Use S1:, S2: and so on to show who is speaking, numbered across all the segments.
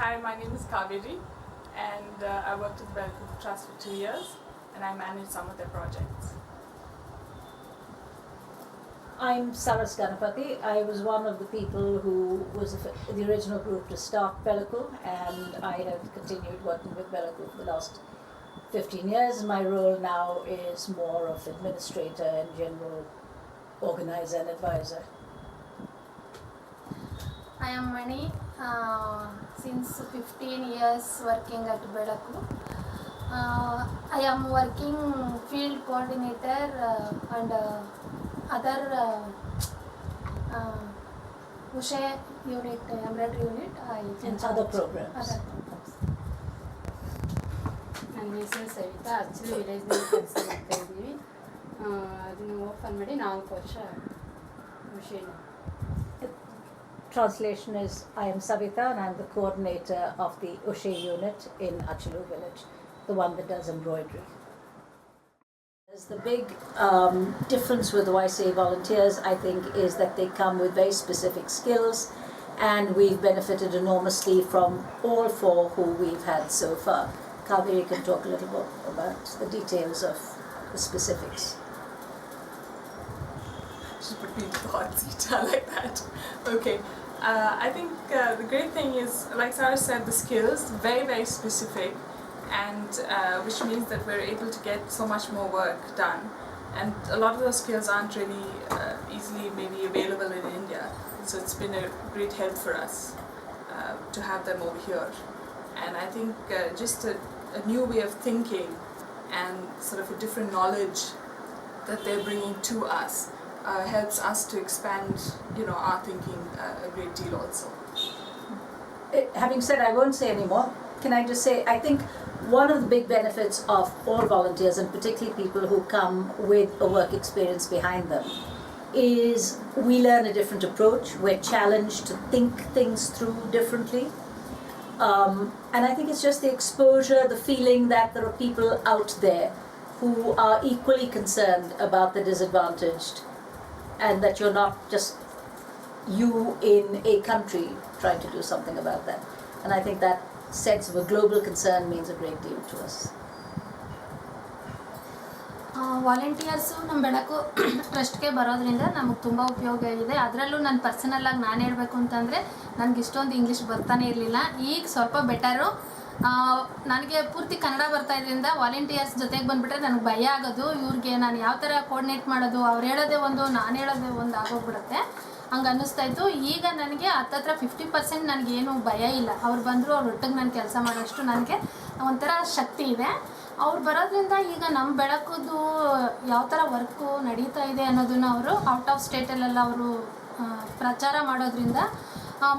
S1: Hi, my name is Kaveri, and I worked at the BELAKU Trust for 2 years, and I manage some of their projects.
S2: I'm Saras Ganapati. I was one of the people who was the original group to start BELAKU, and I have continued working with BELAKU for the last 15 years. My role now is more of administrator and general organizer and advisor.
S3: I am Mani, since 15 years working at BELAKU. I am working field coordinator and other Ushe unit, embroidery unit.
S2: And other programs.
S4: ನನ್ನ ಹೆಸರು Savita. Actually ವಿಲೇಜ್ನಲ್ಲಿ ಕೆಲಸ ಮಾಡ್ತಾಯಿದ್ದೀವಿ. ಅದನ್ನು open ಮಾಡಿ 4 ವರ್ಷ ಖುಷಿನ.
S2: Translation is, I am Savita and I'm the coordinator of the Ushe unit in Achalu village, the one that does embroidery. The big difference with the VoICE volunteers, I think, is that they come with very specific skills, and we've benefited enormously from all 4 who we've had so far. Kaveri can talk a little bit about the details of the specifics.
S1: She put me into the hot seat, I like that. Okay, I think the great thing is, like Sarah said, the skills, very, very specific, and which means that we're able to get so much more work done. And a lot of those skills aren't really easily maybe available in India, so it's been a great help for us to have them over here. And I think just a new way of thinking and sort of a different knowledge that they're bringing to us helps us to expand, our thinking a great deal also.
S2: Having said, I won't say anymore. Can I just say, I think one of the big benefits of all volunteers, and particularly people who come with a work experience behind them, is we learn a different approach. We're challenged to think things through differently. And I think it's just the exposure, the feeling that there are people out there who are equally concerned about the disadvantaged, and that you're not just you in a country trying to do something about that. And I think that sense of a global concern means a great deal to us.
S3: Volunteers ನಮ್ಮ ಬೆಳಕು ಟ್ರಸ್ಟ್ಗೆ ಬರೋದ್ರಿಂದ ನಮಗೆ ತುಂಬ ಉಪಯೋಗ ಇದೆ. ಅದರಲ್ಲೂ ನಾನು ಪರ್ಸನಲ್ಲಾಗಿ ನಾನು ಹೇಳಬೇಕು ಅಂತಂದರೆ ನನಗೆ ಇಷ್ಟೊಂದು ಇಂಗ್ಲೀಷ್ ಬರ್ತಾನೆ ಇರಲಿಲ್ಲ. ಈಗ ಸ್ವಲ್ಪ ಬೆಟರು. ನನಗೆ ಪೂರ್ತಿ ಕನ್ನಡ ಬರ್ತಾ ಇದರಿಂದ ವಾಲಂಟಿಯರ್ಸ್ ಜೊತೆಗೆ ಬಂದುಬಿಟ್ರೆ ನನಗೆ ಭಯ ಆಗೋದು. ಇವ್ರಿಗೆ ನಾನು ಯಾವ ಥರ ಕೋರ್ಡಿನೇಟ್ ಮಾಡೋದು, ಅವ್ರು ಹೇಳೋದೇ ಒಂದು, ನಾನು ಹೇಳೋದೇ ಒಂದು ಆಗೋಗ್ಬಿಡುತ್ತೆ. ಹಂಗೆ ಅನ್ನಿಸ್ತಾಯಿತ್ತು. ಈಗ ನನಗೆ ಹತ್ತತ್ರ 50% ನನಗೇನು ಭಯ ಇಲ್ಲ. ಅವ್ರು ಬಂದರು, ಅವ್ರ ಒಟ್ಟಿಗೆ ನಾನು ಕೆಲಸ ಮಾಡೋಷ್ಟು ನನಗೆ ಒಂಥರ ಶಕ್ತಿ ಇದೆ. ಅವ್ರು ಬರೋದ್ರಿಂದ ಈಗ ನಮ್ಮ ಬೆಳಕುದು ಯಾವ ಥರ ವರ್ಕು ನಡೀತಾ ಇದೆ ಅನ್ನೋದನ್ನು ಅವರು ಔಟ್ ಆಫ್ ಸ್ಟೇಟಲ್ಲೆಲ್ಲ ಅವರು ಪ್ರಚಾರ ಮಾಡೋದ್ರಿಂದ,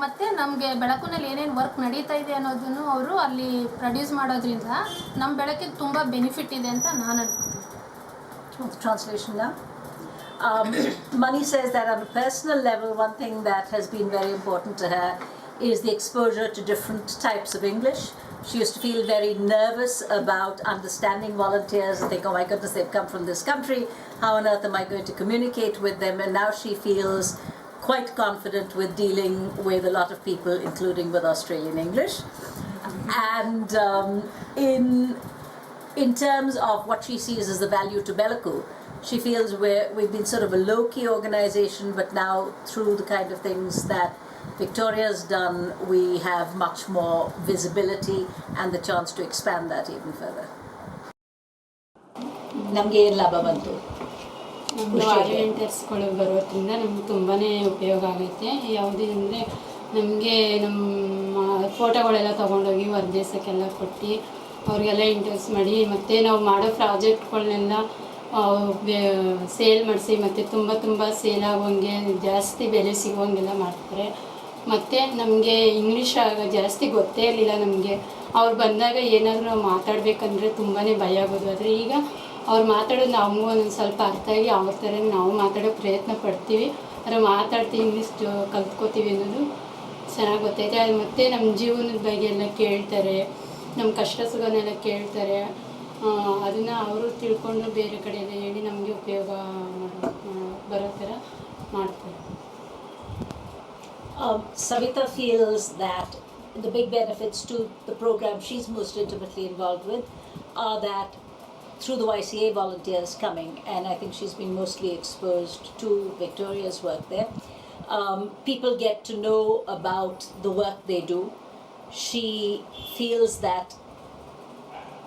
S3: ಮತ್ತು ನಮಗೆ ಬೆಳಕಿನಲ್ಲಿ ಏನೇನು ವರ್ಕ್ ನಡೀತಾ ಇದೆ ಅನ್ನೋದನ್ನು ಅವರು ಅಲ್ಲಿ ಪ್ರೊಡ್ಯೂಸ್ ಮಾಡೋದ್ರಿಂದ ನಮ್ಮ ಬೆಳಕಿಗೆ ತುಂಬ ಬೆನಿಫಿಟ್ ಇದೆ ಅಂತ ನಾನು ಅನ್ಕೋತೀನಿ.
S2: Translation now. Mani says that on a personal level, one thing that has been very important to her is the exposure to different types of English. She used to feel very nervous about understanding volunteers and think, oh my goodness, they've come from this country. How on earth am I going to communicate with them? And now she feels quite confident with dealing with a lot of people, including with Australian English. And in terms of what she sees as the value to BELAKU, she feels we've been sort of a low-key organization, but now through the kind of things that Victoria's done, we have much more visibility and the chance to expand that even further. ನಮಗೆ ಏನು ಲಾಭ ಬಂತು?
S4: ನಮ್ಮದು ವಾಲಂಟಿಯರ್ಸ್ಗಳು ಬರೋದ್ರಿಂದ ನಮ್ಗೆ ತುಂಬಾ ಉಪಯೋಗ ಆಗೈತೆ. ಯಾವುದೇ ಅಂದರೆ ನಮಗೆ ನಮ್ಮ ಫೋಟೋಗಳೆಲ್ಲ ತೊಗೊಂಡೋಗಿ ಹೊರ ದೇಶಕ್ಕೆಲ್ಲ ಕೊಟ್ಟು ಅವ್ರಿಗೆಲ್ಲ ಇಂಟ್ರೆಸ್ಟ್ ಮಾಡಿ, ಮತ್ತು ನಾವು ಮಾಡೋ ಪ್ರಾಜೆಕ್ಟ್ಗಳನ್ನೆಲ್ಲ ಸೇಲ್ ಮಾಡಿಸಿ, ಮತ್ತು ತುಂಬ ಸೇಲ್ ಆಗೋಂಗೆ ಜಾಸ್ತಿ ಬೆಲೆ ಸಿಗೋಂಗೆಲ್ಲ ಮಾಡ್ತಾರೆ. ಮತ್ತು ನಮಗೆ ಇಂಗ್ಲೀಷ್ ಜಾಸ್ತಿ ಗೊತ್ತೇ ಇರಲಿಲ್ಲ ನಮಗೆ. ಅವ್ರು ಬಂದಾಗ ಏನಾದರೂ ನಾವು ಮಾತಾಡಬೇಕಂದ್ರೆ ತುಂಬಾ ಭಯ ಆಗೋದು. ಆದರೆ ಈಗ ಅವ್ರು ಮಾತಾಡೋದು ನಮಗೂ ಒಂದೊಂದು ಸ್ವಲ್ಪ ಅರ್ಥ ಆಗಿ ಅವ್ರ ಥರ ನಾವು ಮಾತಾಡೋ ಪ್ರಯತ್ನ ಪಡ್ತೀವಿ. ಆದರೆ ಮಾತಾಡ್ತೀವಿ, ಇಂಗ್ಲೀಷ್ ಕಲ್ತ್ಕೋತೀವಿ ಅನ್ನೋದು ಚೆನ್ನಾಗಿ ಗೊತ್ತೈತೆ. ಅದು ಮತ್ತು ನಮ್ಮ ಜೀವನದ ಬಗ್ಗೆ ಎಲ್ಲ ಕೇಳ್ತಾರೆ, ನಮ್ಮ ಕಷ್ಟ ಸುಖನೆಲ್ಲ ಕೇಳ್ತಾರೆ. ಅದನ್ನು ಅವರು ತಿಳ್ಕೊಂಡು ಬೇರೆ ಕಡೆಯೆಲ್ಲ ಹೇಳಿ ನಮಗೆ ಉಪಯೋಗ ಬರೋ ಥರ ಮಾಡ್ತಾರೆ.
S2: Savita feels that the big benefits to the program she's most intimately involved with are that through the YCA volunteers coming, and I think she's been mostly exposed to Victoria's work there, people get to know about the work they do. She feels that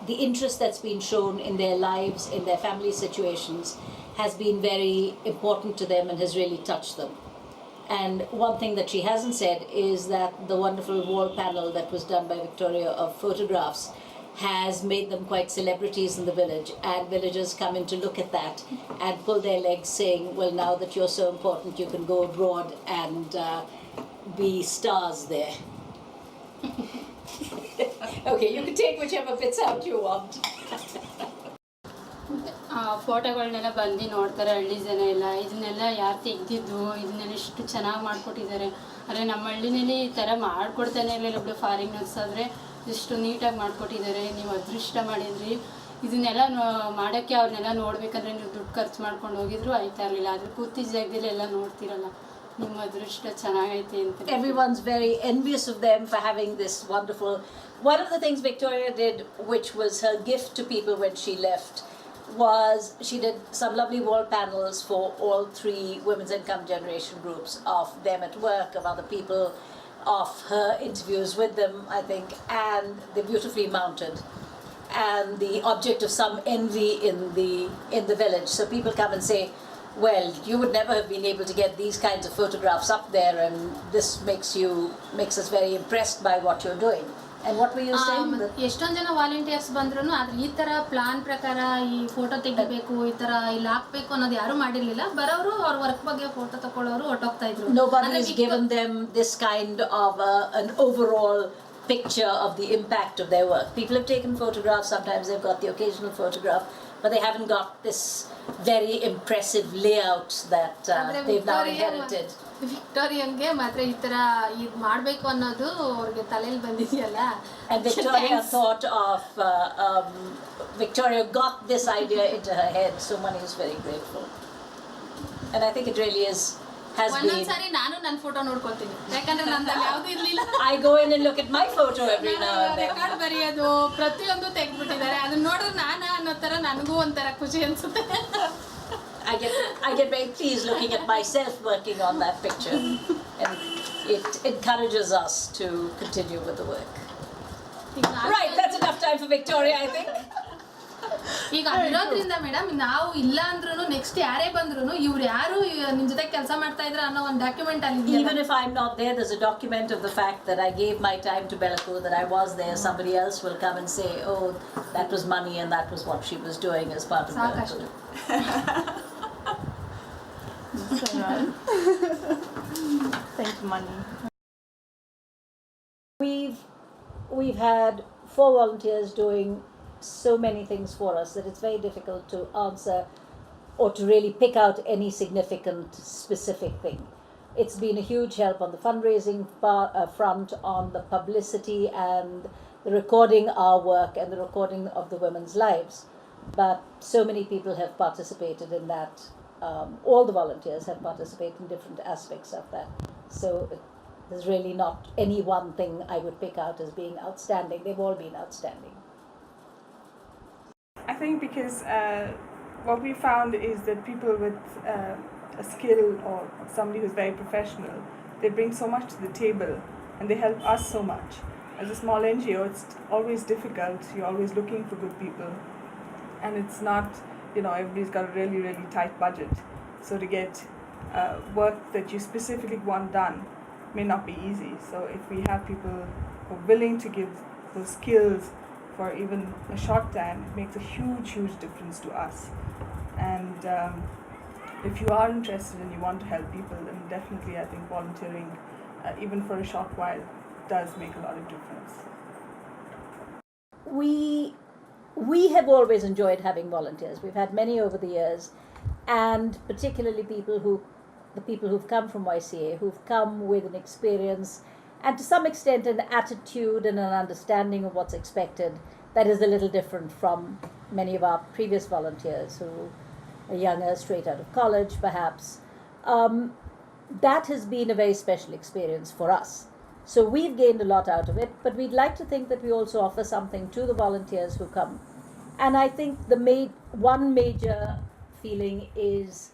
S2: the interest that's been shown in their lives, in their family situations, has been very important to them and has really touched them. And one thing that she hasn't said is that the wonderful wall panel that was done by Victoria of photographs has made them quite celebrities in the village, and villagers come in to look at that and pull their legs saying, well, now that you're so important, you can go abroad and be stars there. Okay, you can take whichever bits out you want.
S4: ಫೋಟೋಗಳನ್ನೆಲ್ಲ ಬಂದು ನೋಡ್ತಾರೆ ಹಳ್ಳಿ ಜನ ಎಲ್ಲ, ಇದನ್ನೆಲ್ಲ ಯಾರು ತೆಗೆದಿದ್ದು, ಇದನ್ನೆಲ್ಲ ಇಷ್ಟು ಚೆನ್ನಾಗಿ ಮಾಡಿಕೊಟ್ಟಿದ್ದಾರೆ. ಆದರೆ ನಮ್ಮ ಹಳ್ಳಿನಲ್ಲಿ ಈ ಥರ ಮಾಡಿಕೊಡ್ತಾನೆ ಇರಲಿಲ್ಲ. ಬಿಡು ಫಾರಿನರ್ಸ್ ಆದರೆ ಇಷ್ಟು ನೀಟಾಗಿ ಮಾಡಿಕೊಟ್ಟಿದ್ದಾರೆ, ನೀವು ಅದೃಷ್ಟ ಮಾಡಿದ್ರಿ. ಇದನ್ನೆಲ್ಲ ಮಾಡೋಕ್ಕೆ ಅವ್ರನ್ನೆಲ್ಲ ನೋಡಬೇಕಂದ್ರೆ ನೀವು ದುಡ್ಡು ಖರ್ಚು ಮಾಡ್ಕೊಂಡು ಹೋಗಿದ್ರು ಆಯ್ತಾ ಇರಲಿಲ್ಲ. ಆದರೆ ಕೂತಿದ್ದ ಜಾಗದಲ್ಲಿ ಎಲ್ಲ ನೋಡ್ತಿರಲ್ಲ, ನಿಮ್ಮ ಅದೃಷ್ಟ ಚೆನ್ನಾಗೈತೆ ಅಂತ.
S2: Everyone's very envious of them for having this wonderful... One of the things Victoria did, which was her gift to people when she left, was she did some lovely wall panels for all 3 women's income generation groups, of them at work, of other people, of her interviews with them, I think, and they're beautifully mounted, and the object of some envy in the village. So people come and say, well, you would never have been able to get these kinds of photographs up there, and this makes us very impressed by what you're doing. And what were you saying?
S3: ಎಷ್ಟೊಂದು ಜನ volunteers ಬಂದ್ರು, ಆದ್ರೆ ಈ ತರ plan ಪ್ರಕಾರ ಈ photo ತೆಗಿಬೇಕು, ಈ ತರ ಇಲ್ಲಿ ಹಾಕ್ಬೇಕು ಅನ್ನೋದು ಯಾರು ಮಾಡಿರ್ಲಿಲ್ಲ. ಬರೋರು ಅವ್ರ ವರ್ಕ್ ಬಗ್ಗೆ ಫೋಟೋ ತಕೊಳ್ಳೋರು ಹೊರಟೋಗ್ತಾ ಇದ್ರು.
S2: Nobody has given them this kind of an overall picture of the impact of their work. People have taken photographs, sometimes they've got the occasional photograph, but they haven't got this very impressive layout that they've now inherited.
S3: ವಿಕ್ಟೋರಿಯನ್ಗೆ ಮಾತ್ರ ಈ ತರ ಇದು ಮಾಡಬೇಕು ಅನ್ನೋದು ಅವ್ರಿಗೆ ತಲೆಯಲ್ಲಿ ಬಂದಿದೆಯಲ್ಲ.
S2: And Victoria thought of Victoria got this idea into her head, so Mani is very grateful. And I think it really has been.
S3: ಒಂದೊಂದ್ಸಾರಿ ನಾನು ನನ್ನ ಫೋಟೋ ನೋಡ್ಕೊಳ್ತೀನಿ, ಯಾಕಂದ್ರೆ ನಂದಲ್ಲಿ ಯಾವ್ದು ಇರ್ಲಿಲ್ಲ.
S2: I go in and look at my photo every now and then.
S3: Record ಬರೆಯೋದು ಪ್ರತಿಯೊಂದು ತೆಗೆದ್ಬಿಟ್ಟಿದ್ದಾರೆ. ಅದನ್ನ ನೋಡಿದ್ರೆ ನಾನಾ ಅನ್ನೋ ತರ ನನಗೂ ಒಂಥರ ಖುಷಿ ಅನ್ಸುತ್ತೆ.
S2: I get very pleased looking at myself working on that picture, and it encourages us to continue with the work. Right, that's enough time for Victoria, I think.
S3: ಈಗ ಇರೋದ್ರಿಂದ ಮೇಡಮ್, ನಾವು ಇಲ್ಲ ಅಂದ್ರೂ ನೆಕ್ಸ್ಟ್ ಯಾರೇ ಬಂದ್ರು ಇವ್ರು ಯಾರು ನಿಮ್ ಜೊತೆ ಕೆಲಸ ಮಾಡ್ತಾ ಇದ್ರ ಅನ್ನೋ ಒಂದು ಡಾಕ್ಯುಮೆಂಟ್ ಅಲ್ಲಿ.
S2: Even if I'm not there, there's a document of the fact that I gave my time to BELAKU, that I was there. Somebody else will come and say, oh, that was Mani and that was what she was doing as part of BELAKU.
S1: Thank you, Mani.
S2: We've had 4 volunteers doing so many things for us that it's very difficult to answer or to really pick out any significant specific thing. It's been a huge help on the fundraising front, on the publicity and the recording our work and the recording of the women's lives. But so many people have participated in that. All the volunteers have participated in different aspects of that. So there's really not any one thing I would pick out as being outstanding. They've all been outstanding.
S1: I think because what we found is that people with a skill or somebody who's very professional, they bring so much to the table and they help us so much. As a small NGO, it's always difficult. You're always looking for good people, and it's not, everybody's got a really, really tight budget. So to get work that you specifically want done may not be easy. So if we have people who are willing to give those skills for even a short time, it makes a huge, huge difference to us. And if you are interested and you want to help people, then definitely I think volunteering, even for a short while, does make a lot of difference.
S2: We have always enjoyed having volunteers. We've had many over the years, and particularly the people who've come from YCA, who've come with an experience and to some extent an attitude and an understanding of what's expected that is a little different from many of our previous volunteers who are younger, straight out of college perhaps. That has been a very special experience for us. So we've gained a lot out of it, but we'd like to think that we also offer something to the volunteers who come. And I think one major feeling is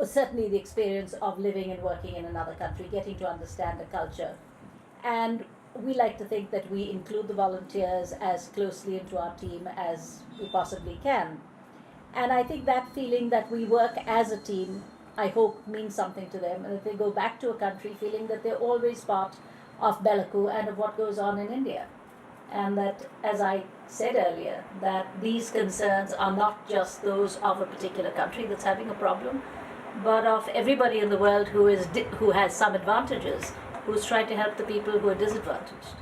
S2: certainly the experience of living and working in another country, getting to understand the culture. And we like to think that we include the volunteers as closely into our team as we possibly can. And I think that feeling that we work as a team, I hope, means something to them, and that they go back to a country feeling that they're always part of BELAKU and of what goes on in India. And that, as I said earlier, that these concerns are not just those of a particular country that's having a problem, but of everybody in the world who has some advantages, who's trying to help the people who are disadvantaged.